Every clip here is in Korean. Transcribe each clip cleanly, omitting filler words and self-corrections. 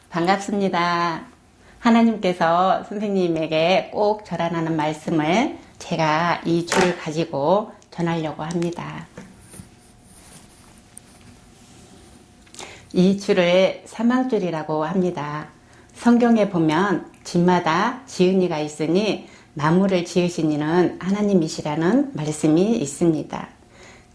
반갑습니다. 하나님께서 선생님에게 꼭 전하라는 말씀을 제가 이 줄을 가지고 전하려고 합니다. 이 줄을 사망줄이라고 합니다. 성경에 보면 집마다 지은 이가 있으니 만물을 지으신 이는 하나님이시라는 말씀이 있습니다.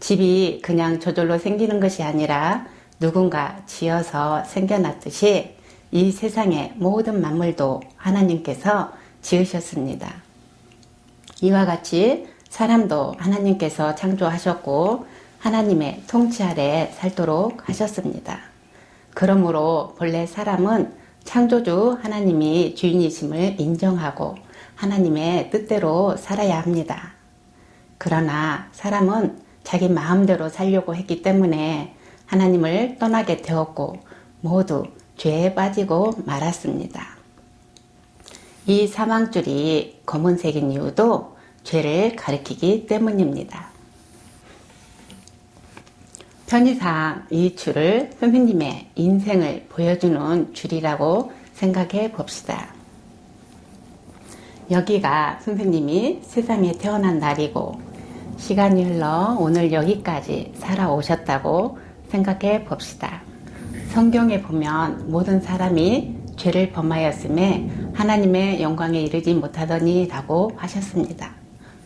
집이 그냥 저절로 생기는 것이 아니라 누군가 지어서 생겨났듯이 이 세상의 모든 만물도 하나님께서 지으셨습니다. 이와 같이 사람도 하나님께서 창조하셨고 하나님의 통치 아래 살도록 하셨습니다. 그러므로 본래 사람은 창조주 하나님이 주인이심을 인정하고 하나님의 뜻대로 살아야 합니다. 그러나 사람은 자기 마음대로 살려고 했기 때문에 하나님을 떠나게 되었고 모두 죄에 빠지고 말았습니다. 이 사망줄이 검은색인 이유도 죄를 가리키기 때문입니다. 편의상 이 줄을 선생님의 인생을 보여주는 줄이라고 생각해 봅시다. 여기가 선생님이 세상에 태어난 날이고 시간이 흘러 오늘 여기까지 살아오셨다고 생각해 봅시다. 성경에 보면 모든 사람이 죄를 범하였음에 하나님의 영광에 이르지 못하더니 라고 하셨습니다.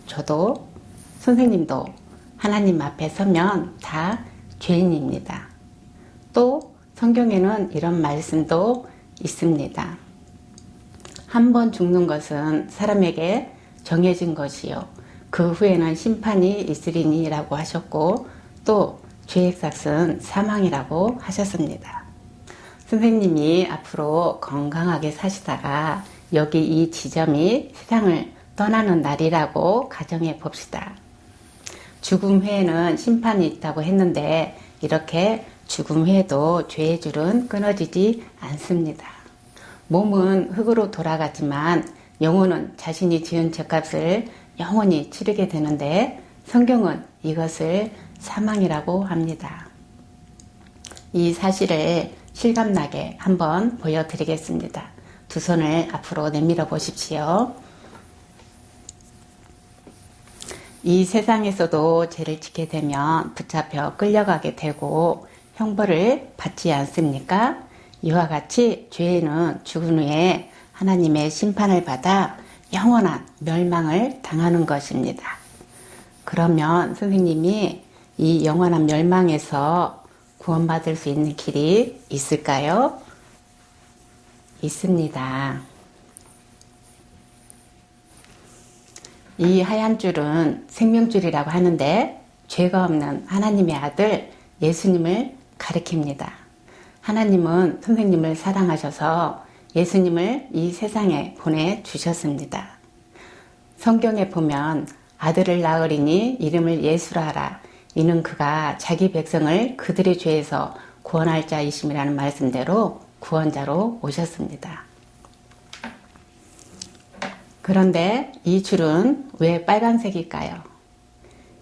저도 선생님도 하나님 앞에 서면 다 죄인입니다. 또 성경에는 이런 말씀도 있습니다. 한 번 죽는 것은 사람에게 정해진 것이요 그 후에는 심판이 있으리니 라고 하셨고 또 죄의 삭은 사망이라고 하셨습니다. 선생님이 앞으로 건강하게 사시다가 여기 이 지점이 세상을 떠나는 날이라고 가정해 봅시다. 죽음 후에는 심판이 있다고 했는데 이렇게 죽음 후에도 죄의 줄은 끊어지지 않습니다. 몸은 흙으로 돌아가지만 영혼은 자신이 지은 죄값을 영원히 치르게 되는데 성경은 이것을 사망이라고 합니다. 이 사실을 실감나게 한번 보여드리겠습니다. 두 손을 앞으로 내밀어 보십시오. 이 세상에서도 죄를 짓게 되면 붙잡혀 끌려가게 되고 형벌을 받지 않습니까? 이와 같이 죄인은 죽은 후에 하나님의 심판을 받아 영원한 멸망을 당하는 것입니다. 그러면 선생님이 이 영원한 멸망에서 구원받을 수 있는 길이 있을까요? 있습니다. 이 하얀 줄은 생명줄이라고 하는데 죄가 없는 하나님의 아들 예수님을 가리킵니다. 하나님은 선생님을 사랑하셔서 예수님을 이 세상에 보내주셨습니다. 성경에 보면 아들을 낳으리니 이름을 예수라 하라. 이는 그가 자기 백성을 그들의 죄에서 구원할 자이심이라는 말씀대로 구원자로 오셨습니다. 그런데 이 줄은 왜 빨간색일까요?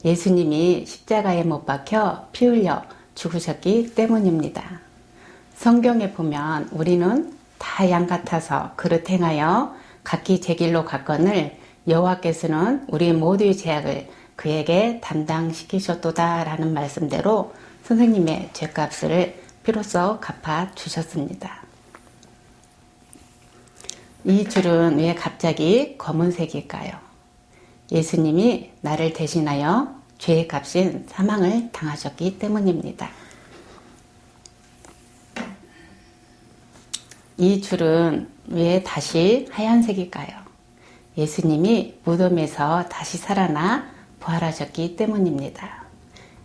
예수님이 십자가에 못 박혀 피 흘려 죽으셨기 때문입니다. 성경에 보면 우리는 다 양 같아서 그릇 행하여 각기 제 길로 갔거늘 여호와께서는 우리 모두의 죄악을 그에게 담당시키셨도다 라는 말씀대로 선생님의 죄값을 피로써 갚아 주셨습니다. 이 줄은 왜 갑자기 검은색일까요? 예수님이 나를 대신하여 죄의 값인 사망을 당하셨기 때문입니다. 이 줄은 왜 다시 하얀색일까요? 예수님이 무덤에서 다시 살아나 부활하셨기 때문입니다.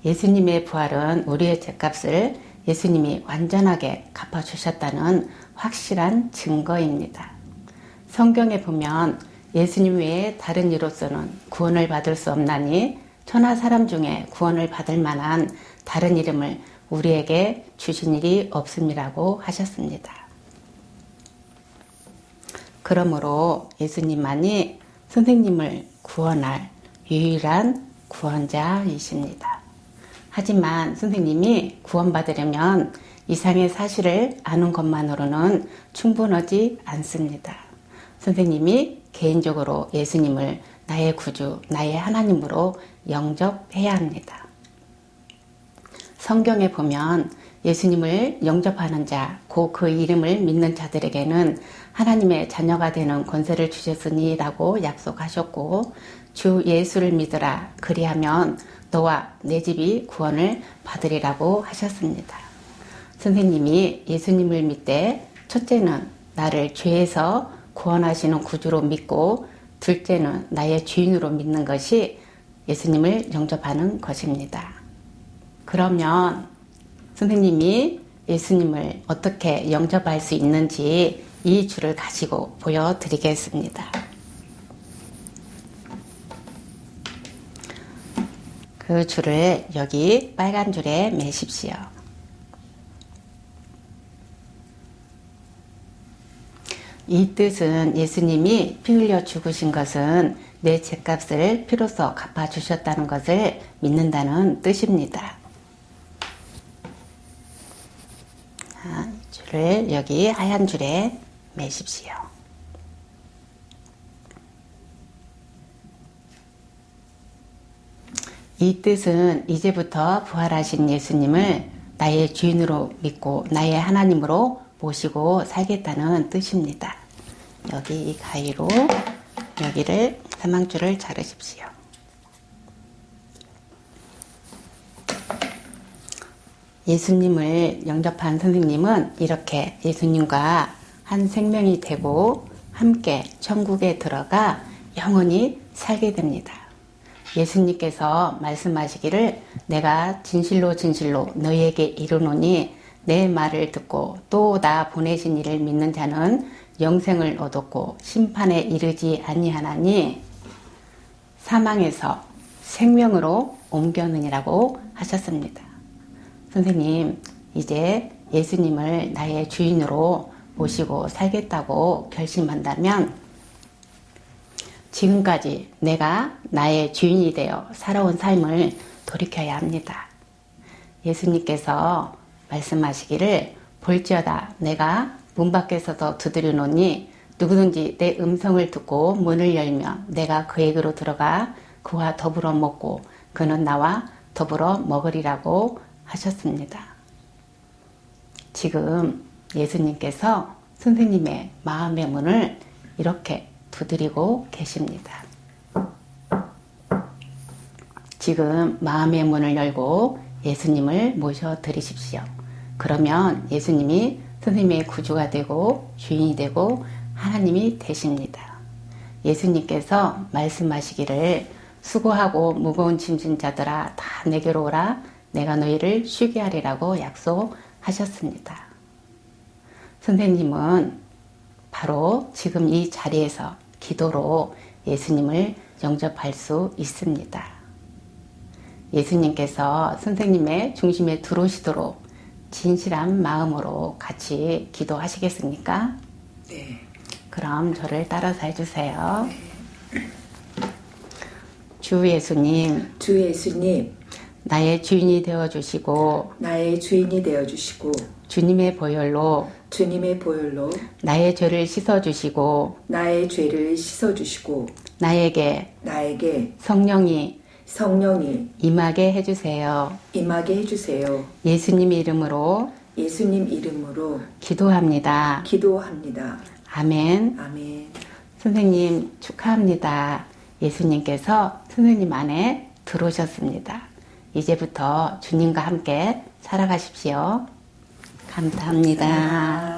예수님의 부활은 우리의 죄값을 예수님이 완전하게 갚아주셨다는 확실한 증거입니다. 성경에 보면 예수님 외에 다른 이로서는 구원을 받을 수 없나니 천하 사람 중에 구원을 받을 만한 다른 이름을 우리에게 주신 일이 없음이라고 하셨습니다. 그러므로 예수님만이 선생님을 구원할 유일한 구원자이십니다. 하지만 선생님이 구원받으려면 이상의 사실을 아는 것만으로는 충분하지 않습니다. 선생님이 개인적으로 예수님을 나의 구주, 나의 하나님으로 영접해야 합니다. 성경에 보면 예수님을 영접하는 자, 곧 그 이름을 믿는 자들에게는 하나님의 자녀가 되는 권세를 주셨으니 라고 약속하셨고, 주 예수를 믿으라 그리하면 너와 내 집이 구원을 받으리라고 하셨습니다. 선생님이 예수님을 믿되 첫째는 나를 죄에서 구원하시는 구주로 믿고 둘째는 나의 주인으로 믿는 것이 예수님을 영접하는 것입니다. 그러면 선생님이 예수님을 어떻게 영접할 수 있는지 이 줄을 가지고 보여드리겠습니다. 그 줄을 여기 빨간 줄에 매십시오. 이 뜻은 예수님이 피 흘려 죽으신 것은 내 죄값을 피로써 갚아주셨다는 것을 믿는다는 뜻입니다. 이 줄을 여기 하얀 줄에 매십시오. 이 뜻은 이제부터 부활하신 예수님을 나의 주인으로 믿고 나의 하나님으로 모시고 살겠다는 뜻입니다. 여기 이 가위로 여기를 사망줄을 자르십시오. 예수님을 영접한 선생님은 이렇게 예수님과 한 생명이 되고 함께 천국에 들어가 영원히 살게 됩니다. 예수님께서 말씀하시기를 내가 진실로 진실로 너희에게 이르노니 내 말을 듣고 또 나 보내신 이를 믿는 자는 영생을 얻었고 심판에 이르지 아니하나니 사망에서 생명으로 옮겨느니라고 하셨습니다. 선생님, 이제 예수님을 나의 주인으로 모시고 살겠다고 결심한다면 지금까지 내가 나의 주인이 되어 살아온 삶을 돌이켜야 합니다. 예수님께서 말씀하시기를 볼지어다 내가 문 밖에서도 두드려노니 누구든지 내 음성을 듣고 문을 열면 내가 그에게로 들어가 그와 더불어 먹고 그는 나와 더불어 먹으리라고 하셨습니다. 지금 예수님께서 선생님의 마음의 문을 이렇게 두드리고 계십니다. 지금 마음의 문을 열고 예수님을 모셔드리십시오. 그러면 예수님이 선생님의 구주가 되고 주인이 되고 하나님이 되십니다. 예수님께서 말씀하시기를 수고하고 무거운 짐진 자들아 다 내게로 오라 내가 너희를 쉬게 하리라고 약속하셨습니다. 선생님은 바로 지금 이 자리에서 기도로 예수님을 영접할 수 있습니다. 예수님께서 선생님의 중심에 들어오시도록 진실한 마음으로 같이 기도하시겠습니까? 네. 그럼 저를 따라서 해주세요. 네. 주 예수님, 주 예수님, 나의 주인이 되어주시고 나의 주인이 되어주시고 주님의 보혈로 주님의 보혈로 나의 죄를 씻어주시고 나의 죄를 씻어주시고 나에게 성령이 임하게 해주세요. 임하게 해주세요. 예수님 이름으로 예수님 이름으로 기도합니다. 기도합니다. 아멘. 아멘. 선생님 축하합니다. 예수님께서 선생님 안에 들어오셨습니다. 이제부터 주님과 함께 살아가십시오. 감사합니다.